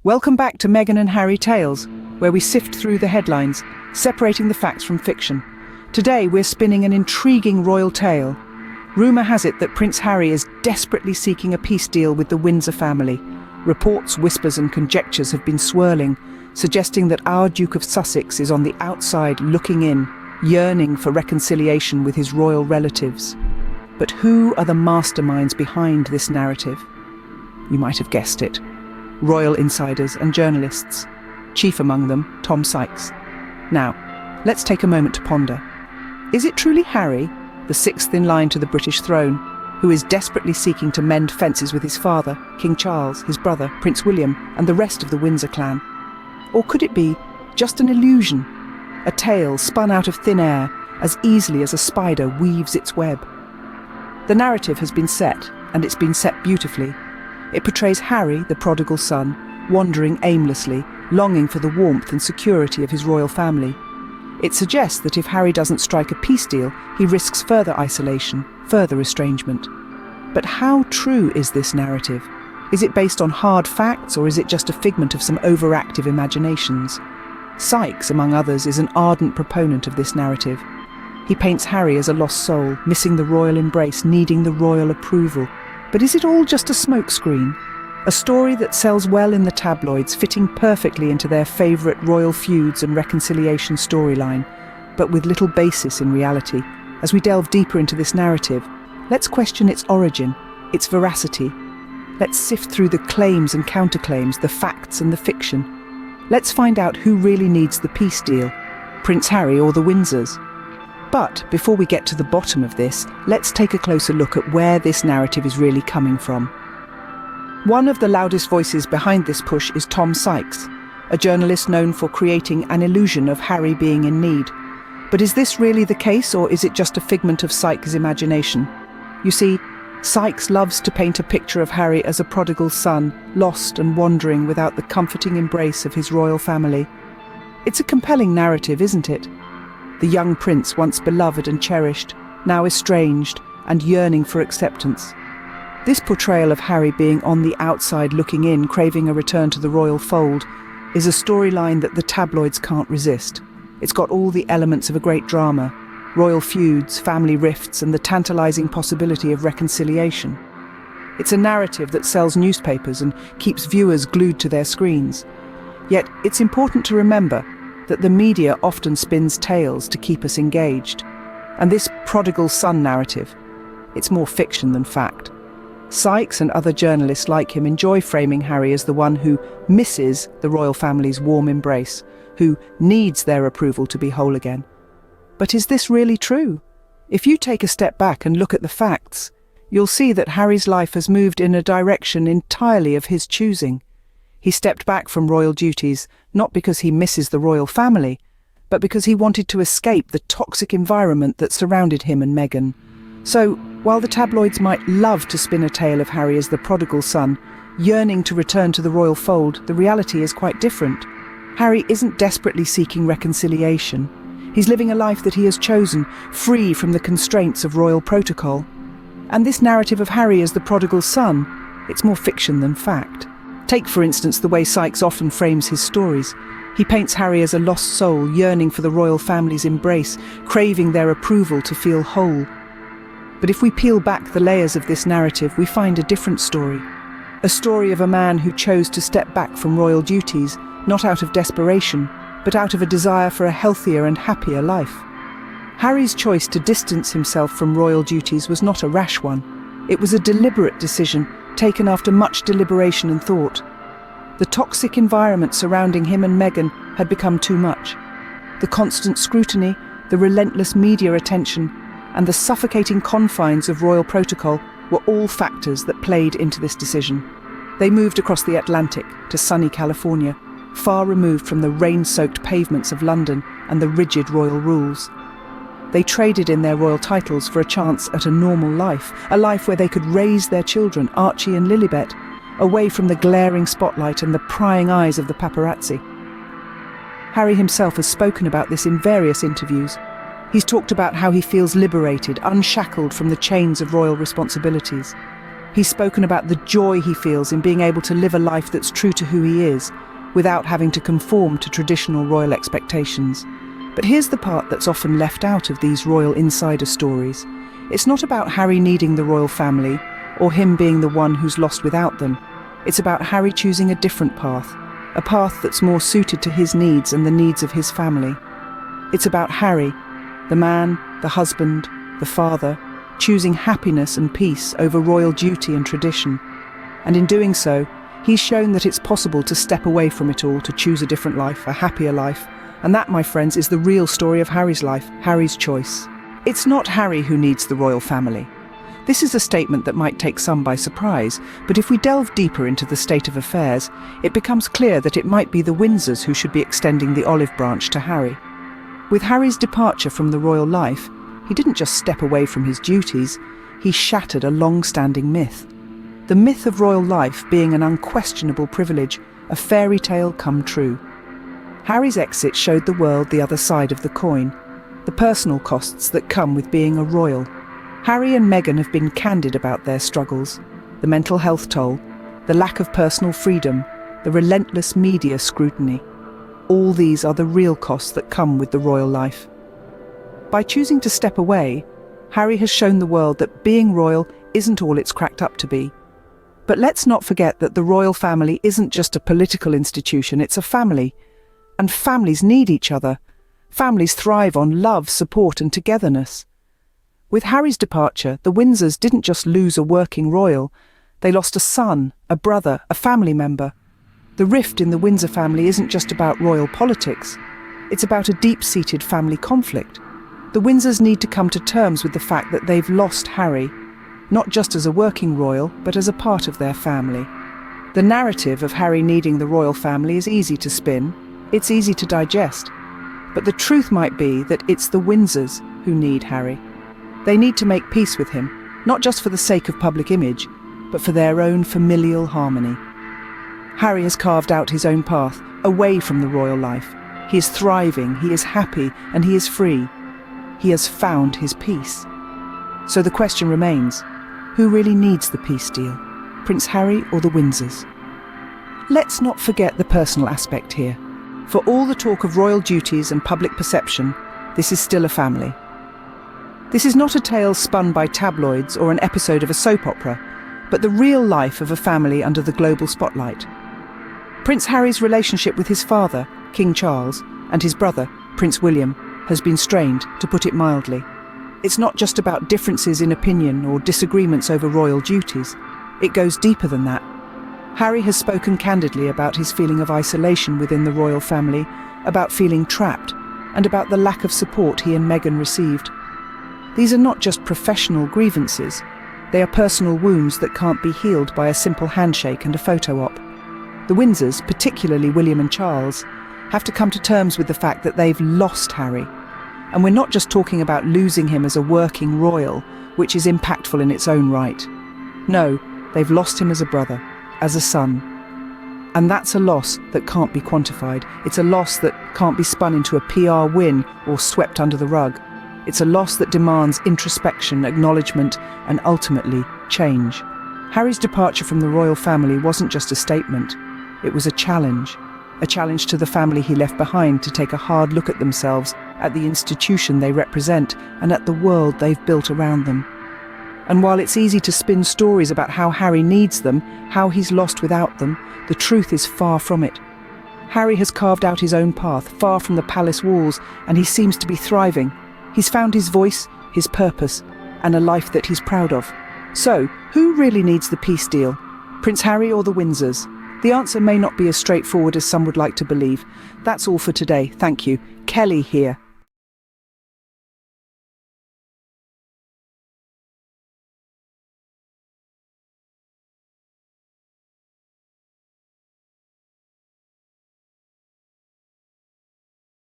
Welcome back to Meghan and Harry Tales, where we sift through the headlines, separating the facts from fiction. Today we're spinning an intriguing royal tale. Rumour has it that Prince Harry is desperately seeking a peace deal with the Windsor family. Reports, whispers and conjectures have been swirling, suggesting that our Duke of Sussex is on the outside looking in, yearning for reconciliation with his royal relatives. But who are the masterminds behind this narrative? You might have guessed it. Royal insiders and journalists. Chief among them, Tom Sykes. Now, let's take a moment to ponder. Is it truly Harry, the sixth in line to the British throne, who is desperately seeking to mend fences with his father, King Charles, his brother, Prince William, and the rest of the Windsor clan? Or could it be just an illusion, a tale spun out of thin air as easily as a spider weaves its web? The narrative has been set, and it's been set beautifully. It portrays Harry, the prodigal son, wandering aimlessly, longing for the warmth and security of his royal family. It suggests that if Harry doesn't strike a peace deal, he risks further isolation, further estrangement. But how true is this narrative? Is it based on hard facts, or is it just a figment of some overactive imaginations? Sykes, among others, is an ardent proponent of this narrative. He paints Harry as a lost soul, missing the royal embrace, needing the royal approval. But is it all just a smokescreen? A story that sells well in the tabloids, fitting perfectly into their favourite royal feuds and reconciliation storyline, but with little basis in reality. As we delve deeper into this narrative, let's question its origin, its veracity. Let's sift through the claims and counterclaims, the facts and the fiction. Let's find out who really needs the peace deal, Prince Harry or the Windsors. But before we get to the bottom of this, let's take a closer look at where this narrative is really coming from. One of the loudest voices behind this push is Tom Sykes, a journalist known for creating an illusion of Harry being in need. But is this really the case, or is it just a figment of Sykes' imagination? You see, Sykes loves to paint a picture of Harry as a prodigal son, lost and wandering without the comforting embrace of his royal family. It's a compelling narrative, isn't it? The young prince, once beloved and cherished, now estranged and yearning for acceptance. This portrayal of Harry being on the outside looking in, craving a return to the royal fold, is a storyline that the tabloids can't resist. It's got all the elements of a great drama: royal feuds, family rifts, and the tantalizing possibility of reconciliation. It's a narrative that sells newspapers and keeps viewers glued to their screens. Yet it's important to remember that the media often spins tales to keep us engaged. And this prodigal son narrative, it's more fiction than fact. Sykes and other journalists like him enjoy framing Harry as the one who misses the royal family's warm embrace, who needs their approval to be whole again. But is this really true? If you take a step back and look at the facts, you'll see that Harry's life has moved in a direction entirely of his choosing. He stepped back from royal duties, not because he misses the royal family, but because he wanted to escape the toxic environment that surrounded him and Meghan. So, while the tabloids might love to spin a tale of Harry as the prodigal son, yearning to return to the royal fold, the reality is quite different. Harry isn't desperately seeking reconciliation. He's living a life that he has chosen, free from the constraints of royal protocol. And this narrative of Harry as the prodigal son, it's more fiction than fact. Take, for instance, the way Sykes often frames his stories. He paints Harry as a lost soul, yearning for the royal family's embrace, craving their approval to feel whole. But if we peel back the layers of this narrative, we find a different story. A story of a man who chose to step back from royal duties, not out of desperation, but out of a desire for a healthier and happier life. Harry's choice to distance himself from royal duties was not a rash one. It was a deliberate decision, taken after much deliberation and thought. The toxic environment surrounding him and Meghan had become too much. The constant scrutiny, the relentless media attention, and the suffocating confines of royal protocol were all factors that played into this decision. They moved across the Atlantic to sunny California, far removed from the rain-soaked pavements of London and the rigid royal rules. They traded in their royal titles for a chance at a normal life, a life where they could raise their children, Archie and Lilibet, away from the glaring spotlight and the prying eyes of the paparazzi. Harry himself has spoken about this in various interviews. He's talked about how he feels liberated, unshackled from the chains of royal responsibilities. He's spoken about the joy he feels in being able to live a life that's true to who he is, without having to conform to traditional royal expectations. But here's the part that's often left out of these royal insider stories. It's not about Harry needing the royal family, or him being the one who's lost without them. It's about Harry choosing a different path, a path that's more suited to his needs and the needs of his family. It's about Harry, the man, the husband, the father, choosing happiness and peace over royal duty and tradition. And in doing so, he's shown that it's possible to step away from it all to choose a different life, a happier life. And that, my friends, is the real story of Harry's life, Harry's choice. It's not Harry who needs the royal family. This is a statement that might take some by surprise, but if we delve deeper into the state of affairs, it becomes clear that it might be the Windsors who should be extending the olive branch to Harry. With Harry's departure from the royal life, he didn't just step away from his duties, he shattered a long-standing myth. The myth of royal life being an unquestionable privilege, a fairy tale come true. Harry's exit showed the world the other side of the coin, the personal costs that come with being a royal. Harry and Meghan have been candid about their struggles, the mental health toll, the lack of personal freedom, the relentless media scrutiny. All these are the real costs that come with the royal life. By choosing to step away, Harry has shown the world that being royal isn't all it's cracked up to be. But let's not forget that the royal family isn't just a political institution, it's a family. And families need each other. Families thrive on love, support and togetherness. With Harry's departure, the Windsors didn't just lose a working royal, they lost a son, a brother, a family member. The rift in the Windsor family isn't just about royal politics, it's about a deep-seated family conflict. The Windsors need to come to terms with the fact that they've lost Harry, not just as a working royal, but as a part of their family. The narrative of Harry needing the royal family is easy to spin, it's easy to digest. But the truth might be that it's the Windsors who need Harry. They need to make peace with him, not just for the sake of public image, but for their own familial harmony. Harry has carved out his own path, away from the royal life. He is thriving, he is happy, and he is free. He has found his peace. So the question remains, who really needs the peace deal? Prince Harry or the Windsors? Let's not forget the personal aspect here. For all the talk of royal duties and public perception, this is still a family. This is not a tale spun by tabloids or an episode of a soap opera, but the real life of a family under the global spotlight. Prince Harry's relationship with his father, King Charles, and his brother, Prince William, has been strained, to put it mildly. It's not just about differences in opinion or disagreements over royal duties. It goes deeper than that. Harry has spoken candidly about his feeling of isolation within the royal family, about feeling trapped, and about the lack of support he and Meghan received. These are not just professional grievances, they are personal wounds that can't be healed by a simple handshake and a photo op. The Windsors, particularly William and Charles, have to come to terms with the fact that they've lost Harry. And we're not just talking about losing him as a working royal, which is impactful in its own right. No, they've lost him as a brother, as a son. And that's a loss that can't be quantified. It's a loss that can't be spun into a PR win or swept under the rug. It's a loss that demands introspection, acknowledgement, and ultimately, change. Harry's departure from the royal family wasn't just a statement. It was a challenge to the family he left behind to take a hard look at themselves, at the institution they represent, and at the world they've built around them. And while it's easy to spin stories about how Harry needs them, how he's lost without them, the truth is far from it. Harry has carved out his own path, far from the palace walls, and he seems to be thriving. He's found his voice, his purpose, and a life that he's proud of. So, who really needs the peace deal? Prince Harry or the Windsors? The answer may not be as straightforward as some would like to believe. That's all for today. Thank you. Kelly here.